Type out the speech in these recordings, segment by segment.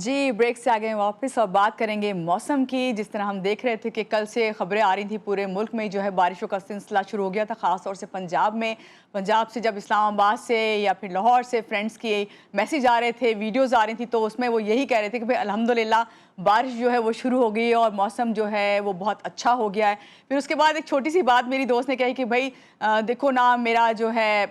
जी, break से आ गए वापस और बात करेंगे मौसम की। जिस तरह हम देख रहे थे कि कल से खबरें आ रही थी पूरे मुल्क में जो है बारिशों का सिलसिला शुरू हो गया था, ख़ास तौर से पंजाब में। पंजाब से जब इस्लामाबाद से या फिर लाहौर से फ्रेंड्स की मैसेज आ रहे थे, वीडियोज़ आ रही थी, तो उसमें वो यही कह रहे थे कि भाई अल्हम्दुलिल्लाह बारिश जो है वो शुरू हो गई और मौसम जो है वो बहुत अच्छा हो गया है। फिर उसके बाद एक छोटी सी बात मेरी दोस्त ने कही कि भाई देखो ना, मेरा जो है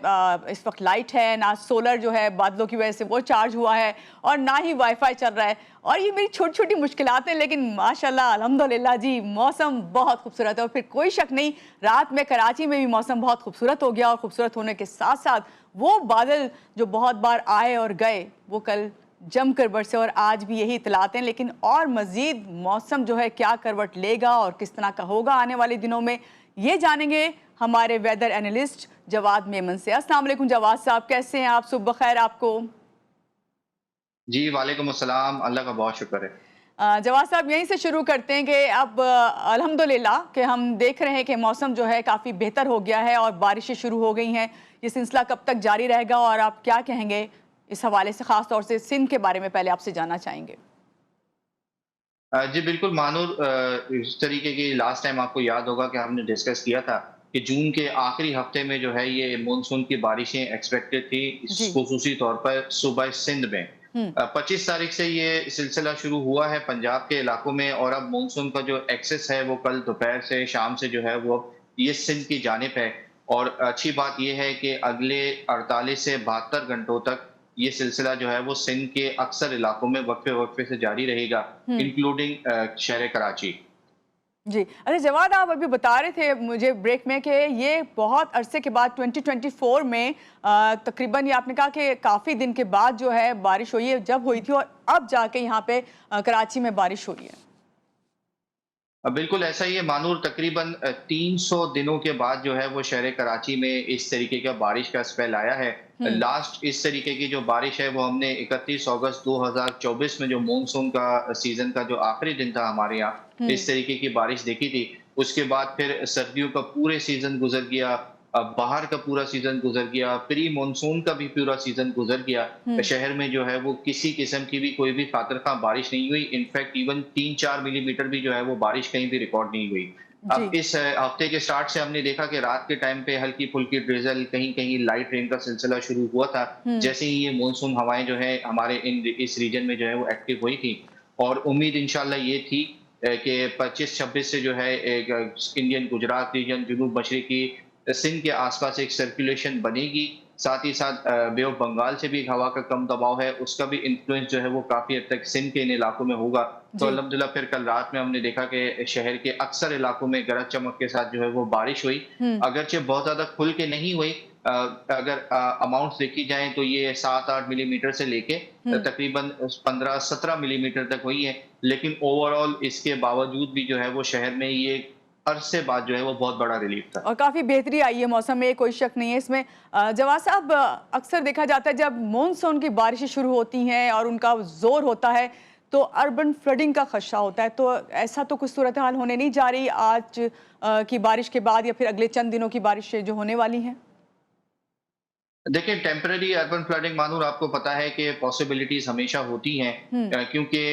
इस वक्त लाइट है ना, सोलर जो है बादलों की वजह से वो चार्ज हुआ है और ना ही वाईफाई चल रहा है। और ये मेरी छोटी छोटी मुश्किलात हैं, लेकिन माशाल्लाह अल्हम्दुलिल्लाह जी मौसम बहुत खूबसूरत है। और फिर कोई शक नहीं, रात में कराची में भी मौसम बहुत खूबसूरत हो गया और खूबसूरत होने के साथ साथ वो बादल जो बहुत बार आए और गए वो कल जमकर बरसे और आज भी यही इतलाते हैं। लेकिन और मजीद मौसम जो है क्या करवट लेगा और किस तरह का होगा आने वाले दिनों में, ये जानेंगे हमारे वेदर एनालिस्ट जवाद मेमन से। अस्सलाम वालेकुम जवाद साहब, कैसे हैं आप? सुबह खैर आपको। जी, वालेकुम अस्सलाम, अल्लाह का बहुत शुक्र है। जवाद साहब, यहीं से शुरू करते हैं कि अब अल्हम्दुलिल्लाह कि हम देख रहे हैं कि मौसम जो है काफ़ी बेहतर हो गया है और बारिशें शुरू हो गई हैं। ये सिलसिला कब तक जारी रहेगा और आप क्या कहेंगे इस हवाले से? ख़ास तौर से सिंध के बारे में पहले आपसे जानना चाहेंगे। जी बिल्कुल मानूर, इस तरीके की लास्ट टाइम आपको याद होगा कि हमने डिस्कस किया था कि जून के आखिरी हफ्ते में जो है ये मानसून की बारिशें एक्सपेक्टेड थी, जी। खुसूसी तौर पर सूबा सिंध में। हुँ। 25 तारीख से ये सिलसिला शुरू हुआ है पंजाब के इलाकों में, और अब मानसून का जो एक्सेस है वो कल दोपहर से शाम से जो है वो ये सिंध की जानिब है। और अच्छी बात ये है कि अगले 48 से 72 घंटों तक ये सिलसिला जो है वो सिंध के अक्सर इलाकों में वक्फे वक्फे से जारी रहेगा, हुँ। इंक्लूडिंग शहर कराची। जी। अच्छा जवाद, आप अभी बता रहे थे मुझे ब्रेक में कि ये बहुत अरसे के बाद 2024 में तकरीबन ये आपने कहा कि काफ़ी दिन के बाद जो है बारिश हुई है, जब हुई थी और अब जाके यहाँ पे कराची में बारिश हुई है। बिल्कुल ऐसा ही है मानूर, तकरीबन 300 दिनों के बाद जो है वो शहर कराची में इस तरीके का बारिश का स्पेल आया है। हुँ। लास्ट इस तरीके की जो बारिश है वो हमने 31 अगस्त 2024 में, जो मानसून का सीजन का जो आखिरी दिन था हमारे यहाँ, हुँ। इस तरीके की बारिश देखी थी। उसके बाद फिर सर्दियों का पूरे सीजन गुजर गया, बाहर का पूरा सीजन गुजर गया, प्री मानसून का भी पूरा सीजन गुजर गया। हुँ। शहर में जो है वो किसी किस्म की भी कोई भी खातिर खा बारिश नहीं हुई। इनफैक्ट इवन 3-4 मिलीमीटर भी जो है वो बारिश कहीं भी रिकॉर्ड नहीं हुई। अब जी। इस हफ्ते के स्टार्ट से हमने देखा कि रात के टाइम पे हल्की फुल्की ड्रिजल, कहीं कहीं लाइट रेन का सिलसिला शुरू हुआ था। हुँ। जैसे ही ये मानसून हवाएं जो है हमारे इस रीजन में जो है वो एक्टिव हुई थी, और उम्मीद इंशाल्लाह ये थी कि 25-26 से जो है एक इंडियन गुजरात रीजन, जुनूब मशरकी सिंध के आसपास एक सर्कुलेशन बनेगी। साथ ही साथ बे ऑफ बंगाल से भी एक हवा का कम दबाव है, उसका भी इन्फ्लुएंस जो है वो काफ़ी हद तक सिंध के इन इलाकों में होगा। तो जी। अल्हम्दुलिल्लाह फिर कल रात में हमने देखा कि शहर के अक्सर इलाकों में गरज चमक के साथ जो है वो बारिश हुई। हुँ। अगरचे बहुत ज़्यादा खुल के नहीं हुई, अगर अमाउंट्स देखी जाएँ तो ये 7-8 मिलीमीटर से लेके हुँ। तकरीबन 15-17 मिलीमीटर तक हुई है। लेकिन ओवरऑल इसके बावजूद भी जो है वो शहर में ये अरसे बाद जो है वो बहुत बड़ा रिलीफ था। और काफ़ी बेहतरी आई है मौसम में, कोई शक नहीं है इसमें। जवाद साहब, अक्सर देखा जाता है जब मानसून की बारिशें शुरू होती हैं और उनका ज़ोर होता है तो अर्बन फ्लडिंग का खदशा होता है। तो ऐसा तो कुछ सूरत हाल होने नहीं जा रही आज की बारिश के बाद या फिर अगले चंद दिनों की बारिशें जो होने वाली हैं? देखिए, टेम्परेरी अर्बन फ्लडिंग मानूर, आपको पता है कि पॉसिबिलिटीज हमेशा होती हैं, हुँ। क्योंकि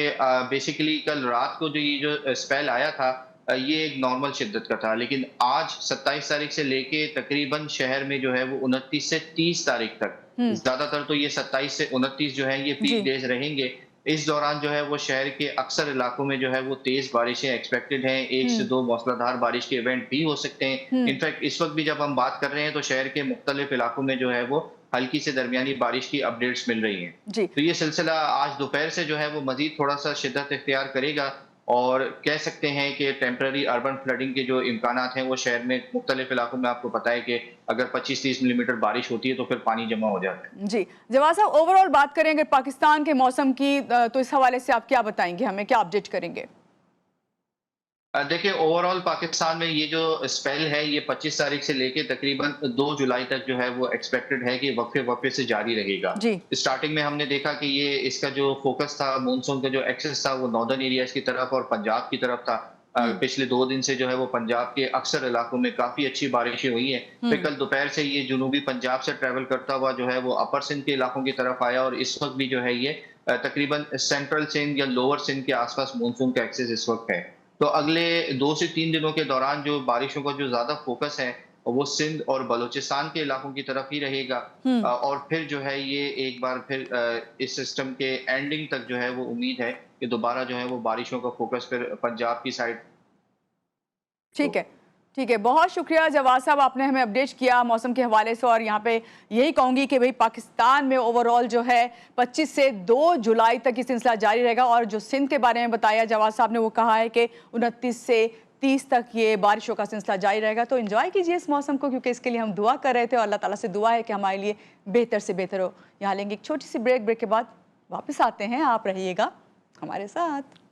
बेसिकली कल रात को जो ये जो स्पेल आया था, ये एक नॉर्मल शिद्दत का था। लेकिन आज 27 तारीख से लेके तकरीबन शहर में जो है वो 29 से 30 तारीख तक, हुँ। ज्यादातर तो ये 27 से 29 जो है ये पीक जी। डेज रहेंगे। इस दौरान जो है वो शहर के अक्सर इलाकों में जो है वो तेज बारिशें एक्सपेक्टेड हैं। 1 से हुँ। 2 मूसलाधार बारिश के इवेंट भी हो सकते हैं। हुँ। इनफैक्ट इस वक्त भी जब हम बात कर रहे हैं तो शहर के मुख्तलिफ इलाकों में जो है वो हल्की से दरमियानी बारिश की अपडेट्स मिल रही हैं। जी। तो ये सिलसिला आज दोपहर से जो है वो मज़ीद थोड़ा-सा शिद्दत इख्तियार करेगा, और कह सकते हैं कि टेम्परेरी अर्बन फ्लडिंग के जो इम्कानात हैं वो शहर में मुख्तलिफ इलाकों में, आपको पता है कि अगर 25-30 मिलीमीटर बारिश होती है तो फिर पानी जमा हो जाता है। जी। जवाद साहब, ओवरऑल बात करें अगर पाकिस्तान के मौसम की, तो इस हवाले से आप क्या बताएँगे हमें? क्या अपडेट करेंगे? देखिए, ओवरऑल पाकिस्तान में ये जो स्पेल है ये 25 तारीख से लेके तकरीबन 2 जुलाई तक जो है वो एक्सपेक्टेड है कि वक्फे-वक्फे से जारी रहेगा। जी। स्टार्टिंग में हमने देखा कि ये इसका जो फोकस था, मानसून का जो एक्सेस था वो नॉर्दर्न एरियाज़ की तरफ और पंजाब की तरफ था। हुँ। पिछले 2 दिन से जो है वो पंजाब के अक्सर इलाकों में काफ़ी अच्छी बारिशें हुई हैं। फिर हुँ। कल दोपहर से ये जुनूबी पंजाब से ट्रैवल करता हुआ जो है वो अपर सिंध के इलाकों की तरफ आया, और इस वक़्त भी जो है ये तकरीबन सेंट्रल सिंध या लोअर सिंध के आसपास मानसून का एक्सेस इस वक्त है। तो अगले 2 से 3 दिनों के दौरान जो बारिशों का जो ज़्यादा फ़ोकस है, वो सिंध और बलूचिस्तान के इलाकों की तरफ ही रहेगा। हम्म। और फिर जो है ये एक बार फिर इस सिस्टम के एंडिंग तक जो है वो उम्मीद है कि दोबारा जो है वो बारिशों का फ़ोकस फिर पंजाब की साइड। ठीक है, ठीक है। बहुत शुक्रिया जवाद साहब, आपने हमें अपडेट किया मौसम के हवाले से। और यहाँ पे यही कहूँगी कि भई पाकिस्तान में ओवरऑल जो है 25 से 2 जुलाई तक ये सिलसिला जारी रहेगा। और जो सिंध के बारे में बताया जवाद साहब ने, वो कहा है कि 29 से 30 तक ये बारिशों का सिलसिला जारी रहेगा। तो एंजॉय कीजिए इस मौसम को, क्योंकि इसके लिए हम दुआ कर रहे थे और अल्लाह ताला से दुआ है कि हमारे लिए बेहतर से बेहतर हो। यहाँ लेंगे एक छोटी सी ब्रेक के बाद वापस आते हैं, आप रहिएगा हमारे साथ।